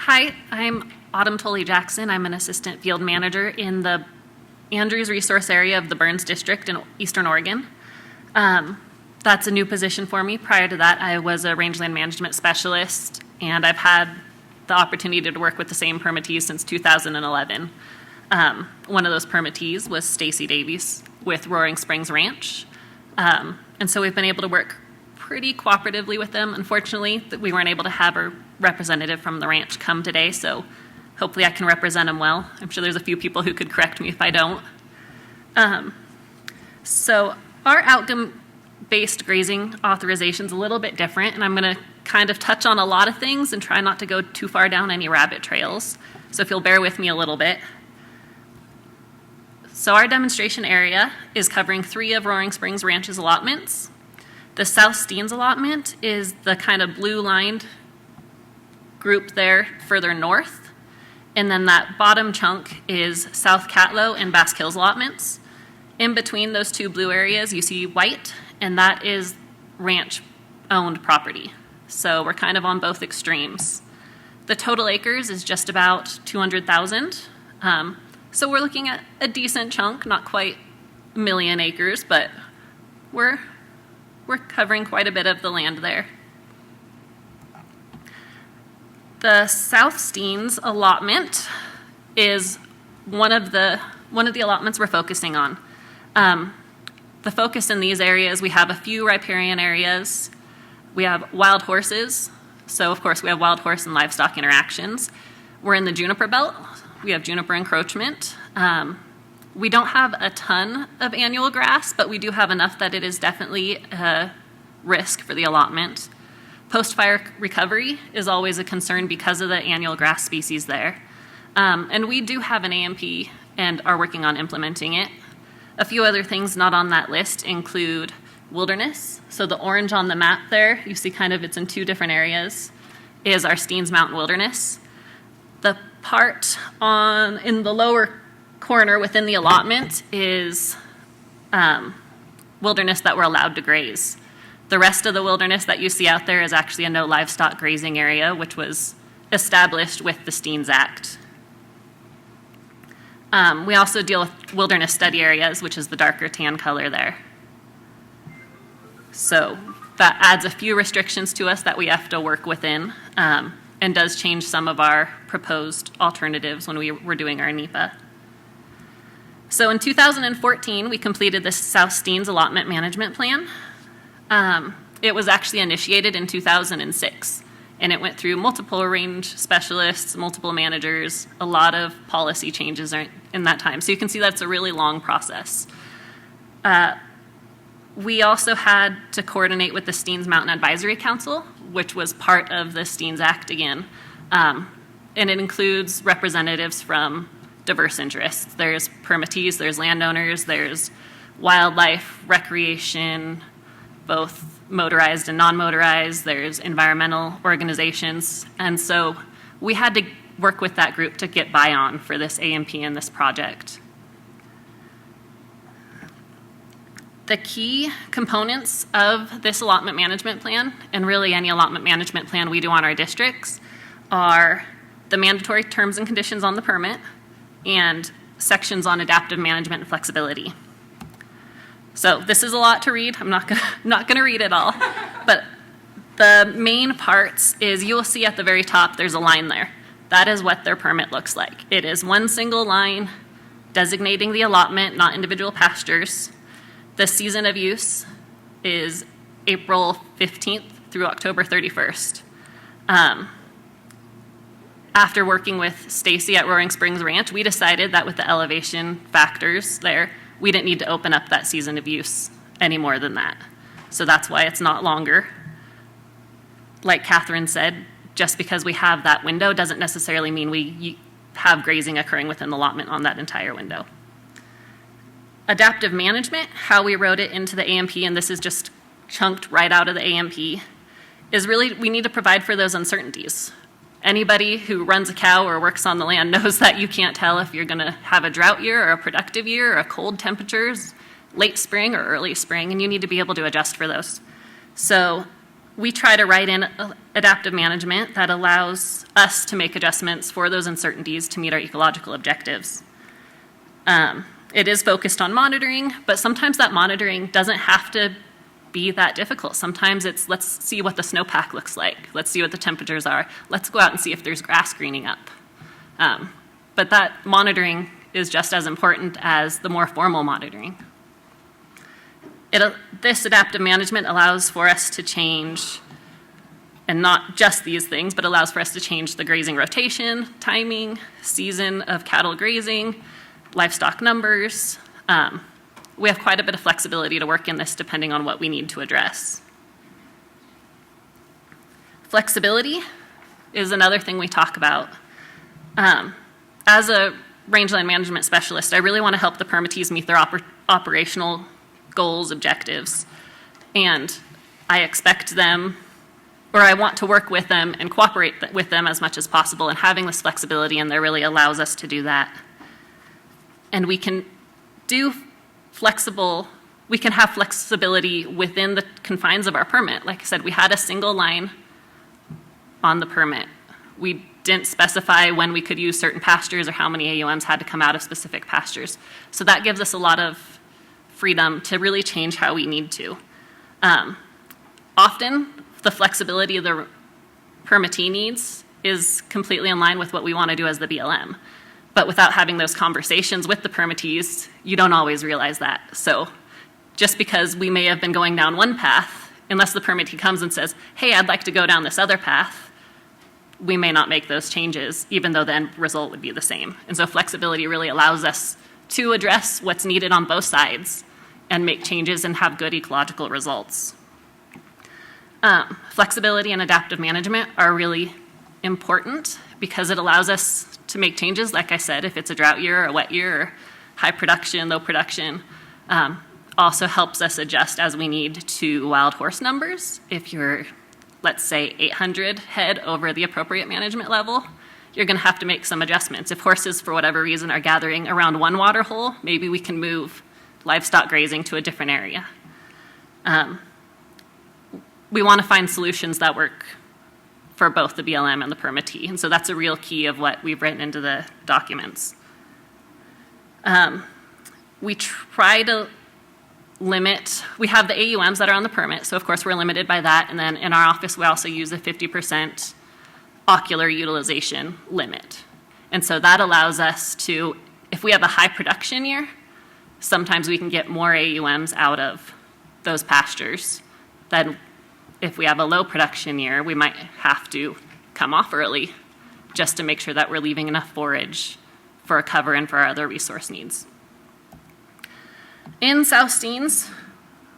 Hi, I'm Autumn Toelle Jackson. I'm an assistant field manager in the Andrews resource area of the Burns District in Eastern Oregon. That's a new position for me. Prior to that, I was a rangeland management specialist, and I've had the opportunity to work with the same permittees since 2011. One of those permittees was Stacy Davies with Roaring Springs Ranch. And so we've been able to work pretty cooperatively with them. Unfortunately, we weren't able to have a representative from the ranch come today, so hopefully I can represent them well. I'm sure there's a few people who could correct me if I don't. So our outcome-based grazing authorization is a little bit different, and I'm going to kind of touch on a lot of things and try not to go too far down any rabbit trails. So if you'll bear with me a little bit. So our demonstration area is covering 3 of Roaring Springs Ranch's allotments. The South Steens allotment is the kind of blue-lined group there further north. And then that bottom chunk is South Catlow and Basque Hills allotments. In between those 2 blue areas, you see white, and that is ranch-owned property. So we're kind of on both extremes. The total acres is just about 200,000. So we're looking at a decent chunk, not quite a million acres, but we're covering quite a bit of the land there. The South Steens allotment is one of the allotments we're focusing on. The focus in these areas, we have a few riparian areas. We have wild horses. So of course we have wild horse and livestock interactions. We're in the juniper belt. We have juniper encroachment. We don't have a ton of annual grass, but we do have enough that it is definitely a risk for the allotment. Post-fire recovery is always a concern because of the annual grass species there. And we do have an AMP and are working on implementing it. A few other things not on that list include wilderness. So the orange on the map there, you see kind of it's in 2 different areas, is our Steens Mountain Wilderness. The part in the lower corner within the allotment is wilderness that we're allowed to graze. The rest of the wilderness that you see out there is actually a no livestock grazing area, which was established with the Steens Act. We also deal with wilderness study areas, which is the darker tan color there. So that adds a few restrictions to us that we have to work within, and does change some of our proposed alternatives when we were doing our NEPA. So in 2014, we completed the South Steens Allotment Management Plan. It was actually initiated in 2006, and it went through multiple range specialists, multiple managers, a lot of policy changes in that time. So you can see that's a really long process. We also had to coordinate with the Steens Mountain Advisory Council, which was part of the Steens Act again. And it includes representatives from diverse interests. There's permittees, there's landowners, there's wildlife, recreation, both motorized and non-motorized, there's environmental organizations. And so we had to work with that group to get buy-on for this AMP and this project. The key components of this allotment management plan, and really any allotment management plan we do on our districts, are the mandatory terms and conditions on the permit and sections on adaptive management and flexibility. So this is a lot to read. I'm not gonna read it all. But the main parts is you will see at the very top there's a line there. That is what their permit looks like. It is one single line designating the allotment, not individual pastures. The season of use is April 15th through October 31st. After working with Stacy at Roaring Springs Ranch, we decided that with the elevation factors there, we didn't need to open up that season of use any more than that. So that's why it's not longer. Like Catherine said, just because we have that window doesn't necessarily mean we have grazing occurring within the allotment on that entire window. Adaptive management, how we wrote it into the AMP, and this is just chunked right out of the AMP, is really we need to provide for those uncertainties. Anybody who runs a cow or works on the land knows that you can't tell if you're going to have a drought year or a productive year or cold temperatures, late spring or early spring, and you need to be able to adjust for those. So we try to write in adaptive management that allows us to make adjustments for those uncertainties to meet our ecological objectives. It is focused on monitoring, but sometimes that monitoring doesn't have to be that difficult. Sometimes it's, let's see what the snowpack looks like. Let's see what the temperatures are. Let's go out and see if there's grass greening up. But that monitoring is just as important as the more formal monitoring. This adaptive management allows for us to change, and not just these things, but allows for us to change the grazing rotation, timing, season of cattle grazing, livestock numbers. We have quite a bit of flexibility to work in this depending on what we need to address. Flexibility is another thing we talk about. As a rangeland management specialist, I really want to help the permittees meet their operational goals, objectives, and I expect them, or I want to work with them and cooperate with them as much as possible, and having this flexibility in there really allows us to do that. And we can have flexibility within the confines of our permit. Like I said, we had a single line on the permit. We didn't specify when we could use certain pastures or how many AUMs had to come out of specific pastures. So that gives us a lot of freedom to really change how we need to. Often, the flexibility the permittee needs is completely in line with what we want to do as the BLM. But without having those conversations with the permittees, you don't always realize that. So just because we may have been going down one path, unless the permittee comes and says, hey, I'd like to go down this other path, we may not make those changes, even though the end result would be the same. And so flexibility really allows us to address what's needed on both sides and make changes and have good ecological results. Flexibility and adaptive management are really important because it allows us to make changes, like I said, if it's a drought year or a wet year or high production, low production. Also helps us adjust as we need to wild horse numbers. If you're, let's say, 800 head over the appropriate management level, you're going to have to make some adjustments. If horses, for whatever reason, are gathering around one water hole, maybe we can move livestock grazing to a different area. We want to find solutions that work for both the BLM and the permittee, and so that's a real key of what we've written into the documents. We try to limit, we have the AUMs that are on the permit, so of course we're limited by that, and then in our office we also use a 50% ocular utilization limit. And so that allows us to, if we have a high production year, sometimes we can get more AUMs out of those pastures than if we have a low production year, we might have to come off early just to make sure that we're leaving enough forage for a cover and for our other resource needs. In South Steens,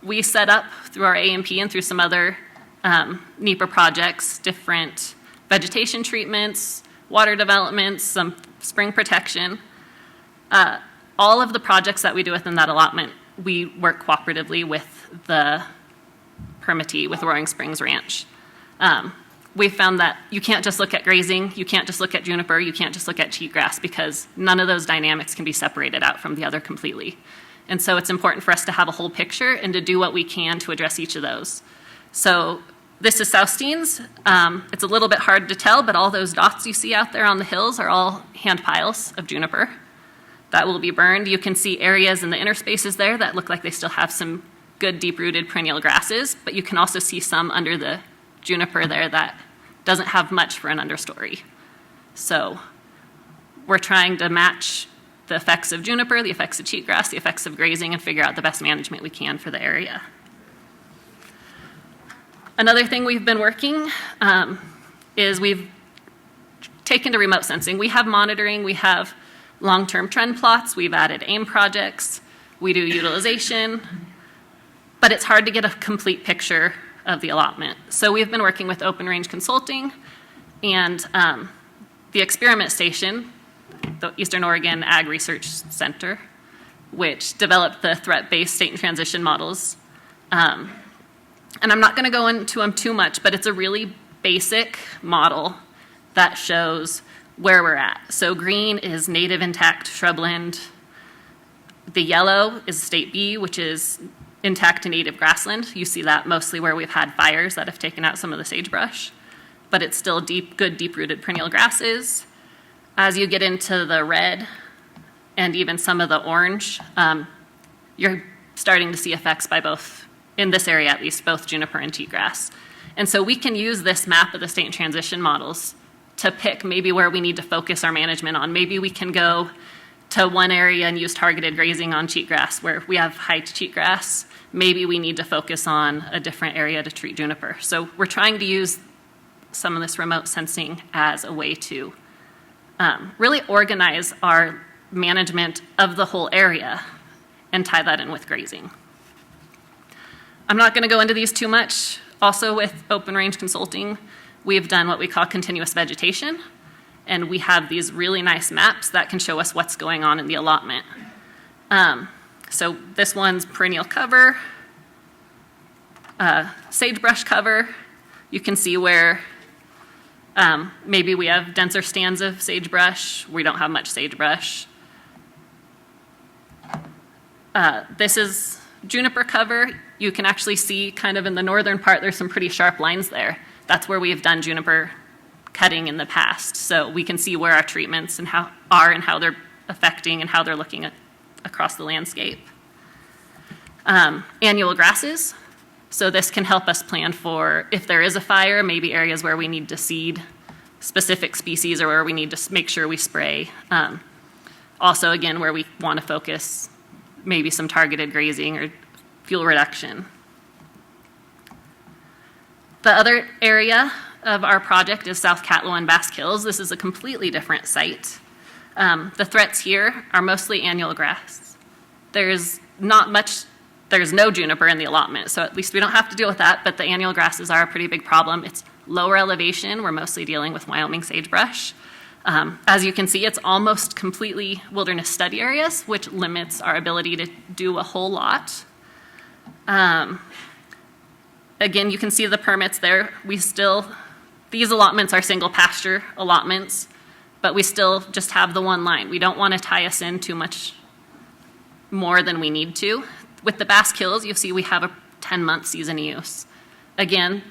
we set up through our AMP and through some other NEPA projects, different vegetation treatments, water developments, some spring protection. All of the projects that we do within that allotment, we work cooperatively with the permittee, with Roaring Springs Ranch. We found that you can't just look at grazing, you can't just look at juniper, you can't just look at cheatgrass, because none of those dynamics can be separated out from the other completely. And so it's important for us to have a whole picture and to do what we can to address each of those. So this is South Steens. It's a little bit hard to tell, but all those dots you see out there on the hills are all hand piles of juniper that will be burned. You can see areas in the interspaces there that look like they still have some good deep-rooted perennial grasses, but you can also see some under the juniper there that doesn't have much for an understory. So we're trying to match the effects of juniper, the effects of cheatgrass, the effects of grazing, and figure out the best management we can for the area. Another thing we've been working is we've taken to remote sensing. We have monitoring, we have long-term trend plots, we've added AIM projects, we do utilization, but it's hard to get a complete picture of the allotment. So we've been working with Open Range Consulting and the Experiment Station, the Eastern Oregon Ag Research Center, which developed the threat-based state and transition models. And I'm not going to go into them too much, but it's a really basic model that shows where we're at. So green is native intact shrubland. The yellow is state B, which is intact native grassland. You see that mostly where we've had fires that have taken out some of the sagebrush, but it's still good deep-rooted perennial grasses. As you get into the red and even some of the orange, you're starting to see effects by both, in this area at least, both juniper and cheatgrass. And so we can use this map of the state transition models to pick maybe where we need to focus our management on. Maybe we can go to one area and use targeted grazing on cheatgrass where we have high cheatgrass. Maybe we need to focus on a different area to treat juniper. So we're trying to use some of this remote sensing as a way to really organize our management of the whole area and tie that in with grazing. I'm not going to go into these too much. Also with Open Range Consulting, we've done what we call continuous vegetation, and we have these really nice maps that can show us what's going on in the allotment. So this one's perennial cover, sagebrush cover. You can see where maybe we have denser stands of sagebrush. We don't have much sagebrush. This is juniper cover. You can actually see kind of in the northern part, there's some pretty sharp lines there. That's where we've done juniper cutting in the past. So we can see where our treatments and how they're affecting and how they're looking at across the landscape. Annual grasses. So this can help us plan for if there is a fire, maybe areas where we need to seed specific species or where we need to make sure we spray. Also, again, where we want to focus maybe some targeted grazing or fuel reduction. The other area of our project is South Catlow and Basque Hills. This is a completely different site. The threats here are mostly annual grass. There's no juniper in the allotment, so at least we don't have to deal with that, but the annual grasses are a pretty big problem. It's lower elevation. We're mostly dealing with Wyoming sagebrush. As you can see, it's almost completely wilderness study areas, which limits our ability to do a whole lot. Again, you can see the permits there. These allotments are single pasture allotments, but we still just have the one line. We don't want to tie us in too much more than we need to. With the Basque Hills, you'll see we have a 10-month season of use. Again,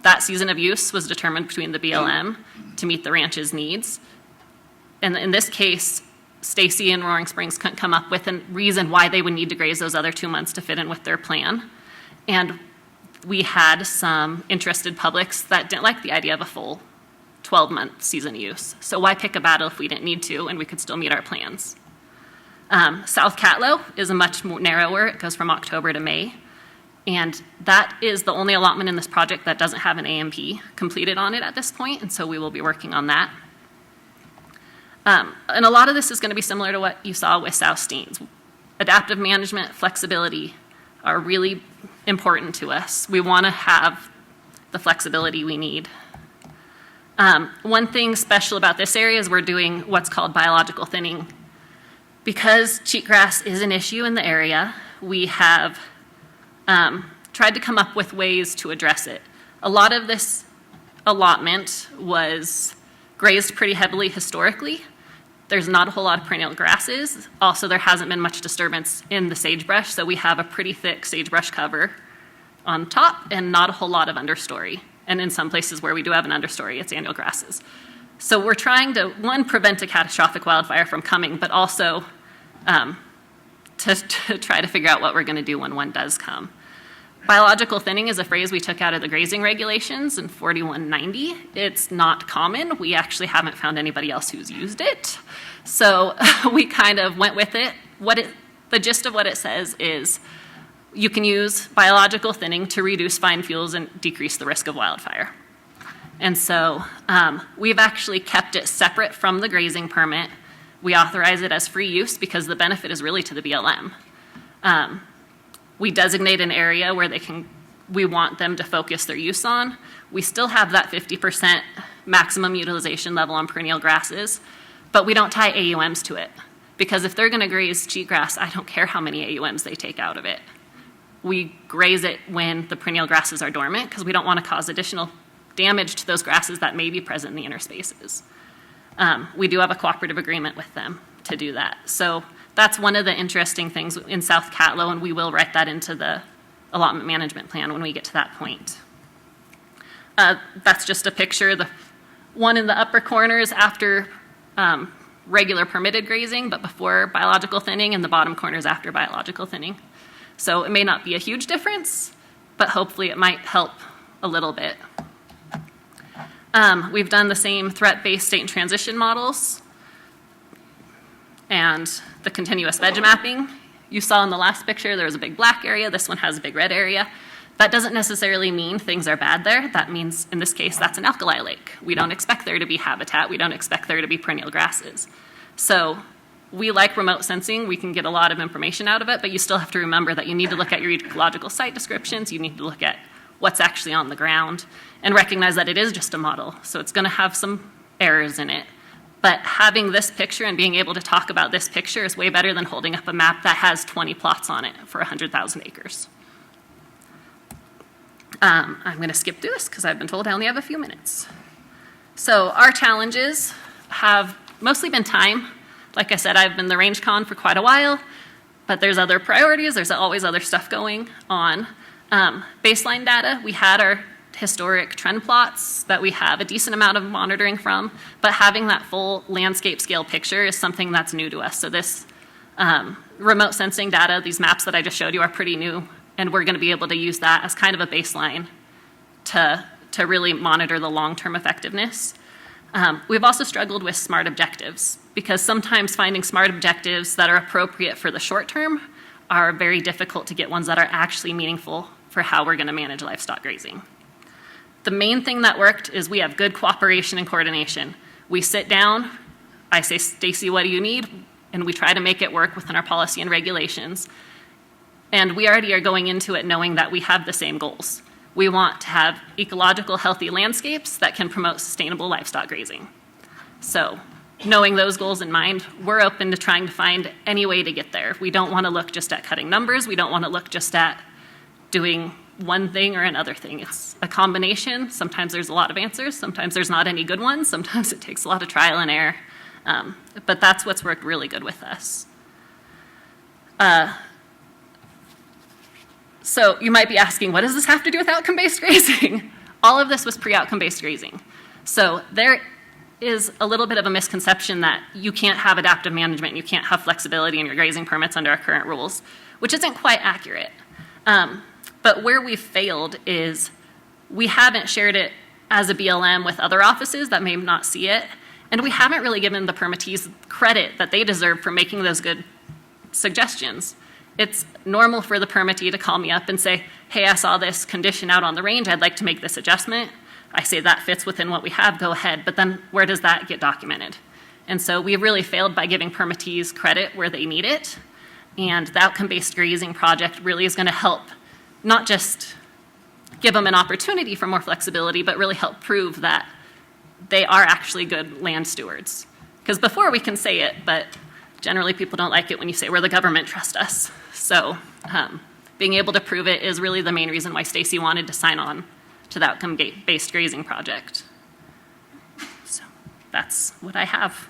that season of use was determined between the BLM to meet the ranch's needs. And in this case, Stacy and Roaring Springs couldn't come up with a reason why they would need to graze those other 2 months to fit in with their plan. And we had some interested publics that didn't like the idea of a full 12-month season use. So why pick a battle if we didn't need to and we could still meet our plans? South Catlow is a much more narrower. It goes from October to May. And that is the only allotment in this project that doesn't have an AMP completed on it at this point, and so we will be working on that. And a lot of this is going to be similar to what you saw with South Steens. Adaptive management, flexibility are really important to us. We want to have the flexibility we need. One thing special about this area is we're doing what's called biological thinning. Because cheatgrass is an issue in the area, we have tried to come up with ways to address it. A lot of this allotment was grazed pretty heavily historically. There's not a whole lot of perennial grasses. Also, there hasn't been much disturbance in the sagebrush, so we have a pretty thick sagebrush cover on top and not a whole lot of understory. And in some places where we do have an understory, it's annual grasses. So we're trying to, one, prevent a catastrophic wildfire from coming, but also to try to figure out what we're going to do when one does come. Biological thinning is a phrase we took out of the grazing regulations in 4190. It's not common. We actually haven't found anybody else who's used it. So we kind of went with it. The gist of what it says is you can use biological thinning to reduce fine fuels and decrease the risk of wildfire. And so we've actually kept it separate from the grazing permit. We authorize it as free use because the benefit is really to the BLM. We designate an area where we want them to focus their use on. We still have that 50% maximum utilization level on perennial grasses, but we don't tie AUMs to it. Because if they're gonna graze cheatgrass, I don't care how many AUMs they take out of it. We graze it when the perennial grasses are dormant because we don't wanna cause additional damage to those grasses that may be present in the interspaces. We do have a cooperative agreement with them to do that. So that's one of the interesting things in South Catlow, and we will write that into the allotment management plan when we get to that point. That's just a picture. The one in the upper corner is after regular permitted grazing, but before biological thinning, and the bottom corner is after biological thinning. So it may not be a huge difference, but hopefully it might help a little bit. We've done the same threat-based state and transition models and the continuous veg mapping. You saw in the last picture there was a big black area. This one has a big red area. That doesn't necessarily mean things are bad there. That means, in this case, that's an alkali lake. We don't expect there to be habitat. We don't expect there to be perennial grasses. So we like remote sensing. We can get a lot of information out of it, but you still have to remember that you need to look at your ecological site descriptions. You need to look at what's actually on the ground and recognize that it is just a model. So it's going to have some errors in it. But having this picture and being able to talk about this picture is way better than holding up a map that has 20 plots on it for 100,000 acres. I'm going to skip through this because I've been told I only have a few minutes. So our challenges have mostly been time. Like I said, I've been the range con for quite a while, but there's other priorities. There's always other stuff going on. Baseline data, we had our historic trend plots that we have a decent amount of monitoring from, but having that full landscape scale picture is something that's new to us. So this remote sensing data, these maps that I just showed you, are pretty new, and we're going to be able to use that as kind of a baseline to really monitor the long-term effectiveness. We've also struggled with smart objectives because sometimes finding smart objectives that are appropriate for the short term are very difficult to get ones that are actually meaningful for how we're going to manage livestock grazing. The main thing that worked is we have good cooperation and coordination. We sit down, I say, Stacy, what do you need? And we try to make it work within our policy and regulations. And we already are going into it knowing that we have the same goals. We want to have ecological, healthy landscapes that can promote sustainable livestock grazing. So knowing those goals in mind, we're open to trying to find any way to get there. We don't want to look just at cutting numbers. We don't want to look just at doing one thing or another thing. It's a combination. Sometimes there's a lot of answers. Sometimes there's not any good ones. Sometimes it takes a lot of trial and error. But that's what's worked really good with us. So you might be asking, what does this have to do with outcome-based grazing? All of this was pre-outcome-based grazing. So there is a little bit of a misconception that you can't have adaptive management and you can't have flexibility in your grazing permits under our current rules, which isn't quite accurate. But where we've failed is we haven't shared it as a BLM with other offices that may not see it, and we haven't really given the permittees credit that they deserve for making those good suggestions. It's normal for the permittee to call me up and say, hey, I saw this condition out on the range, I'd like to make this adjustment. I say that fits within what we have, go ahead, but then where does that get documented? And so we've really failed by giving permittees credit where they need it, and the outcome-based grazing project really is going to help not just give them an opportunity for more flexibility, but really help prove that they are actually good land stewards. Because before we can say it, but generally people don't like it when you say we're the government, trust us. So being able to prove it is really the main reason why Stacy wanted to sign on to the outcome-based grazing project. So that's what I have.